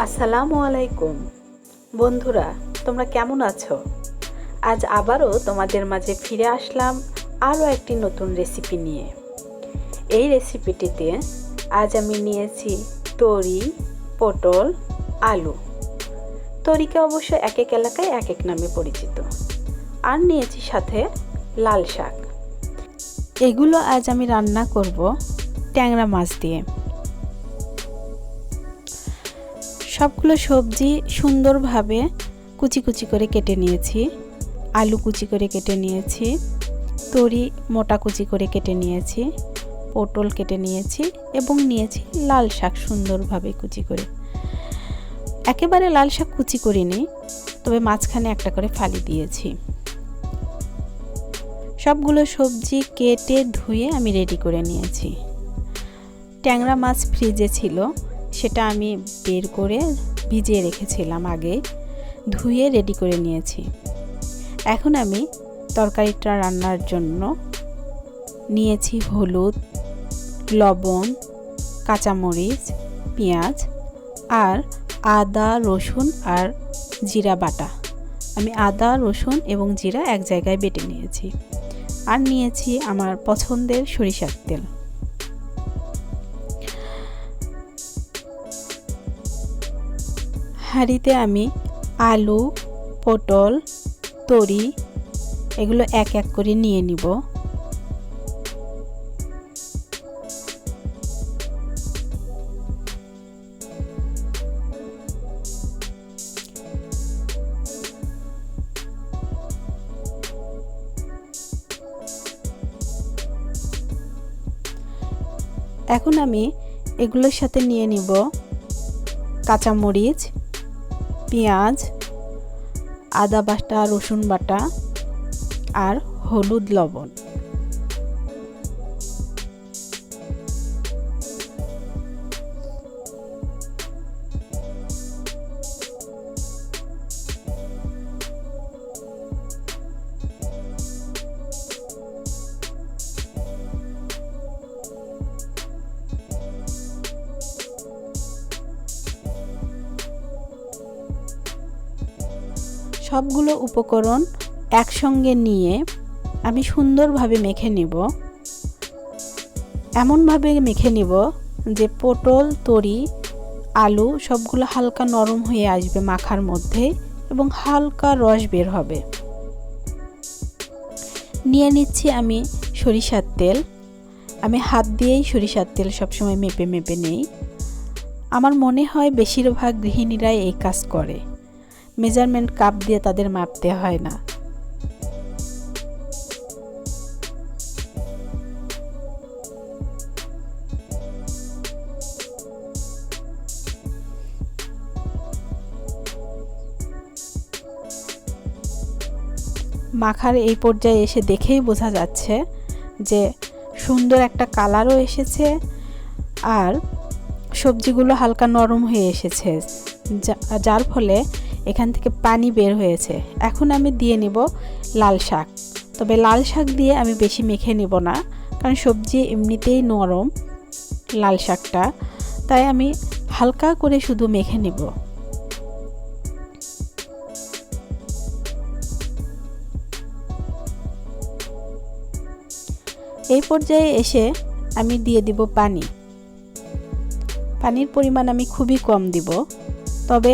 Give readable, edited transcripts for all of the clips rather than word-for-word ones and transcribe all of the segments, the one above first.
আসসালামু আলাইকুম বন্ধুরা, তোমরা কেমন আছো? আজ আবারও তোমাদের মাঝে ফিরে আসলাম আরও একটি নতুন রেসিপি নিয়ে। এই রেসিপিটিতে আজ আমি নিয়েছি তরি, পটল, আলু। তরিকে অবশ্য এক এক এলাকায় এক এক নামে পরিচিত। আর নিয়েছি সাথে লাল শাক। এগুলো আজ আমি রান্না করব ট্যাংরা মাছ দিয়ে। সবগুলো সবজি সুন্দরভাবে কুচি কুচি করে কেটে নিয়েছি। আলু কুচি করে কেটে নিয়েছি, তরি মোটা কুচি করে কেটে নিয়েছি, পটল কেটে নিয়েছি এবং নিয়েছি লাল শাক সুন্দরভাবে কুচি করে। একেবারে লাল শাক কুচি করিনি, তবে মাঝখানে একটা করে ফালি দিয়েছি। সবগুলো সবজি কেটে ধুয়ে আমি রেডি করে নিয়েছি। ট্যাংরা মাছ ফ্রিজে ছিল, সেটা আমি বের করে ভিজিয়ে রেখেছিলাম আগে, ধুয়ে রেডি করে নিয়েছি। এখন আমি তরকারিটা রান্নার জন্য নিয়েছি হলুদ, লবণ, কাঁচামরিচ, পেঁয়াজ আর আদা, রসুন আর জিরা বাটা। আমি আদা, রসুন এবং জিরা এক জায়গায় বেটে নিয়েছি। আর নিয়েছি আমার পছন্দের সরিষার তেল। হাঁড়িতে আমি আলু, পটল, তরি এগুলো এক এক করে নিয়ে নিব। এখন আমি এগুলোর সাথে নিয়ে নিব কাঁচামরিচ, পেঁয়াজ, আদা বাটা, রসুন বাটা আর হলুদ, লবণ। সবগুলো উপকরণ একসঙ্গে নিয়ে আমি সুন্দরভাবে মেখে নিব। এমনভাবে মেখে নিব যে পটল, তরি, আলু সবগুলো হালকা নরম হয়ে আসবে মাখার মধ্যে এবং হালকা রস বের হবে। নিয়ে নিচ্ছি আমি সরিষার তেল। আমি হাত দিয়েই সরিষার তেল সবসময় মেপে মেপে নেই। আমার মনে হয় বেশিরভাগ গৃহিণীরাই এই কাজ করে, মেজারমেন্ট কাপ দিয়ে তাদের মাপতে হয় না। মাখার এই পর্যায়ে এসে দেখেই বোঝা যাচ্ছে যে সুন্দর একটা কালারও এসেছে আর সবজিগুলো হালকা নরম হয়ে এসেছে, যার ফলে এখান থেকে পানি বের হয়েছে। এখন আমি দিয়ে নিব লাল শাক। তবে লাল শাক দিয়ে আমি বেশি মেখে নিব না, কারণ সবজি এমনিতেই নরম লাল শাকটা, তাই আমি হালকা করে শুধু মেখে নিব। এই পর্যায়ে এসে আমি দিয়ে দিব পানি। পানির পরিমাণ আমি খুবই কম দিব, তবে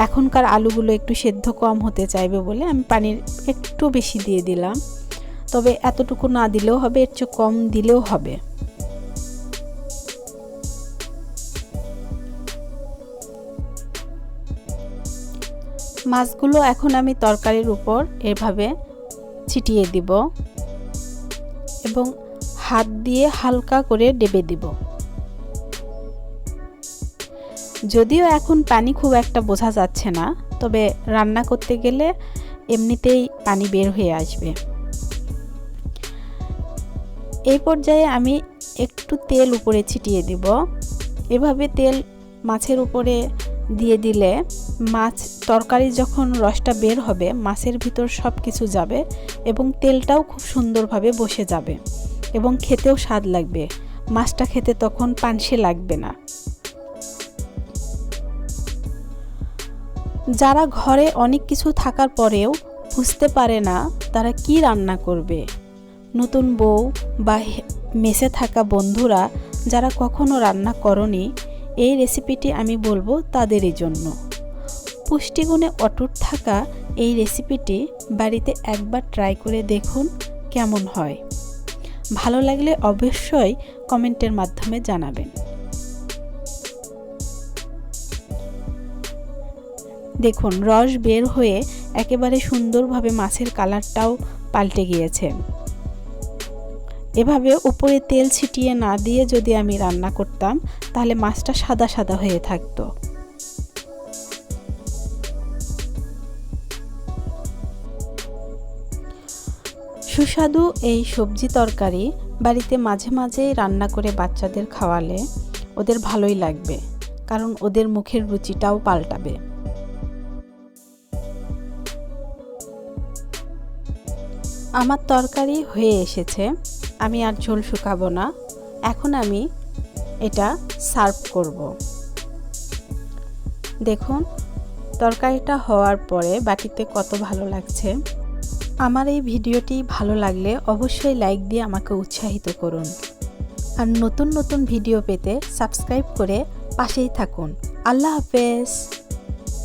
এখনকার আলুগুলো একটু সেদ্ধ কম হতে চাইবে বলে আমি পানির একটু বেশি দিয়ে দিলাম। তবে এতটুকু না দিলেও হবে, এর চেয়ে কম দিলেও হবে। মাছগুলো এখন আমি তরকারির উপর এভাবে ছিটিয়ে দিব এবং হাত দিয়ে হালকা করে ডেবে দিব। যদিও এখন পানি খুব একটা বোঝা যাচ্ছে না, তবে রান্না করতে গেলে এমনিতেই পানি বের হয়ে আসবে। এই পর্যায়ে আমি একটু তেল উপরে ছিটিয়ে দিব। এভাবে তেল মাছের উপরে দিয়ে দিলে মাছ তরকারি যখন রসটা বের হবে মাছের ভিতর সব কিছু যাবে এবং তেলটাও খুব সুন্দরভাবে বসে যাবে এবং খেতেও স্বাদ লাগবে। মাছটা খেতে তখন পানসে লাগবে না। যারা ঘরে অনেক কিছু থাকার পরেও বুঝতে পারে না তারা কি রান্না করবে, নতুন বউ বা মেসে থাকা বন্ধুরা যারা কখনো রান্না করনি, এই রেসিপিটি আমি বলবো তাদেরই জন্য। পুষ্টিগুণে অটুট থাকা এই রেসিপিটি বাড়িতে একবার ট্রাই করে দেখুন কেমন হয়। ভালো লাগলে অবশ্যই কমেন্টের মাধ্যমে জানাবেন। দেখুন রস বের হয়ে একেবারে সুন্দরভাবে মাছের কালারটাও পাল্টে গিয়েছে। এভাবে উপরে তেল ছিটিয়ে না দিয়ে যদি আমি রান্না করতাম তাহলে মাছটা সাদা সাদা হয়ে থাকতো। সুস্বাদু এই সবজি তরকারি বাড়িতে মাঝে মাঝেই রান্না করে বাচ্চাদের খাওয়ালে ওদের ভালোই লাগবে, কারণ ওদের মুখের রুচিটাও পাল্টাবে। আমার তরকারি হয়ে এসেছে, আমি আর ঝোল শুকাবো না। এখন আমি এটা সার্ভ করব। দেখুন তরকারিটা হওয়ার পরে বাটিতে কত ভালো লাগছে। আমার এই ভিডিওটি ভালো লাগলে অবশ্যই লাইক দিয়ে আমাকে উৎসাহিত করুন, আর নতুন নতুন ভিডিও পেতে সাবস্ক্রাইব করে পাশেই থাকুন। আল্লাহ হাফেজ।